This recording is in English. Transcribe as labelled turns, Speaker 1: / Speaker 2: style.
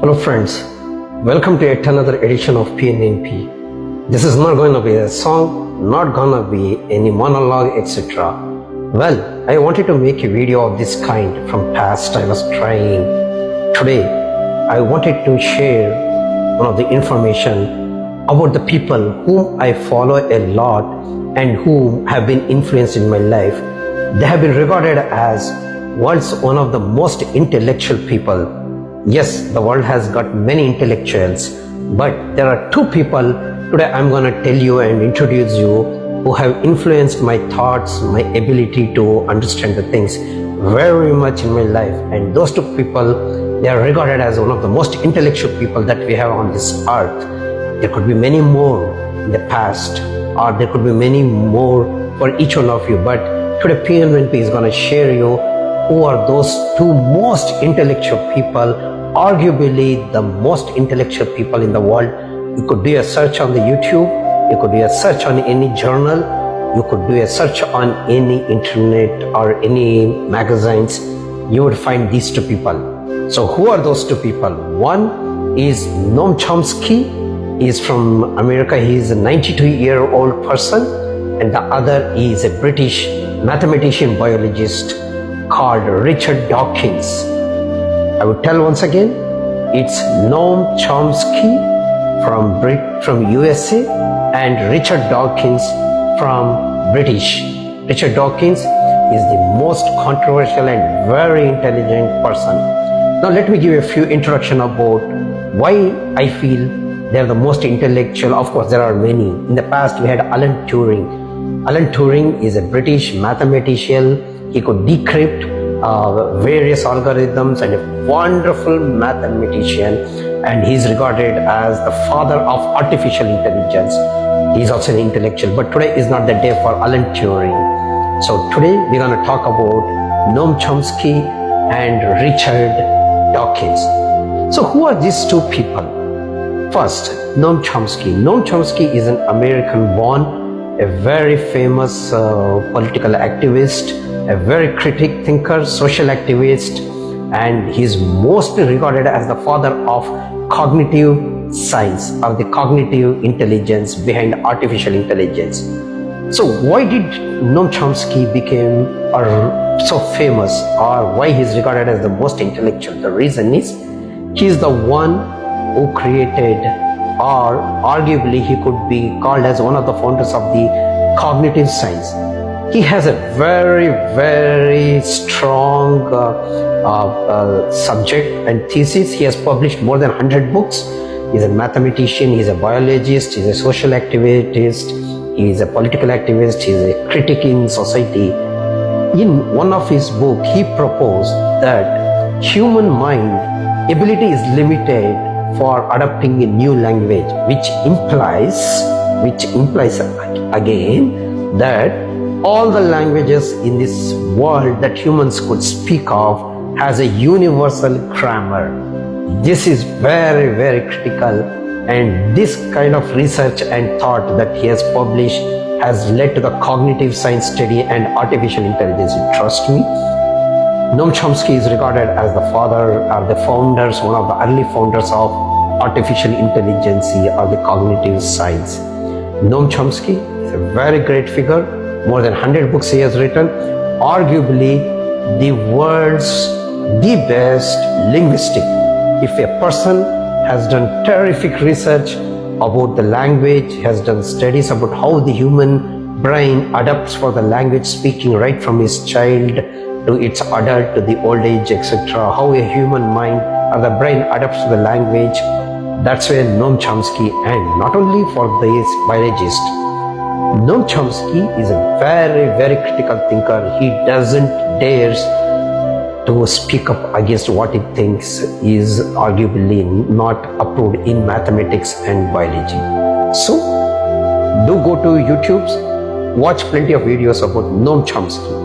Speaker 1: Hello friends, welcome to yet another edition of PNNP. This is not going to be a song, not going to be any monologue, etc. Well, I wanted to make a video of this kind from past. I was trying. Today, I wanted to share one of the information about the people whom I follow a lot and who have been influenced in my life. They have been regarded as world's one of the most intellectual people. Yes, the world has got many intellectuals, but there are two people today I'm going to tell you and introduce you who have influenced my thoughts, my ability to understand the things very much in my life. And those two people, they are regarded as one of the most intellectual people that we have on this earth. There could be many more in the past, or there could be many more for each one of you, but today PNNP is going to share you who are those two most intellectual people, arguably the most intellectual people in the world. You could do a search on the YouTube, you could do a search on any journal, you could do a search on any internet or any magazines, you would find these two people. So who are those two people? One is Noam Chomsky. He is from America. He is a 92-year-old person, and the other is a British mathematician biologist called Richard Dawkins. I would tell once again, it's Noam Chomsky from USA and Richard Dawkins from British. Richard Dawkins is the most controversial and very intelligent person. Now let me give you a few introduction about why I feel they're the most intellectual. Of course, there are many. In the past, we had Alan Turing. Alan Turing is a British mathematician. He could decrypt various algorithms and a wonderful mathematician, and he's regarded as the father of artificial intelligence. He's also an intellectual, but today is not the day for Alan Turing. So today we're going to talk about Noam Chomsky and Richard Dawkins. So who are these two people? First, Noam Chomsky. Noam Chomsky is an American-born, a very famous political activist, a very critic thinker, social activist, and he's mostly regarded as the father of cognitive science, or the cognitive intelligence behind artificial intelligence. So why did Noam Chomsky become so famous, or why he's regarded as the most intellectual? The reason is he's the one who created, or arguably he could be called as one of the founders of the cognitive science. He has a very, very strong subject and thesis. He has published more than 100 books. He's a mathematician, he's a biologist, he's a social activist, he's a political activist, he's a critic in society. In one of his books, he proposed that human mind ability is limited for adopting a new language, which implies again that all the languages in this world that humans could speak of has a universal grammar. This is very, very critical, and this kind of research and thought that he has published has led to the cognitive science study and artificial intelligence. Trust me, Noam Chomsky is regarded as the father or the founders, one of the early founders of artificial intelligence or the cognitive science. Noam Chomsky is a very great figure. More than 100 books he has written, arguably the world's the best linguistic. If a person has done terrific research about the language, has done studies about how the human brain adapts for the language speaking right from his child to its adult to the old age, etc., how a human mind or the brain adapts to the language, that's where Noam Chomsky, and not only for this biologist, Noam Chomsky is a very, very critical thinker. He doesn't dare to speak up against what he thinks is arguably not approved in mathematics and biology. So, do go to YouTube, watch plenty of videos about Noam Chomsky.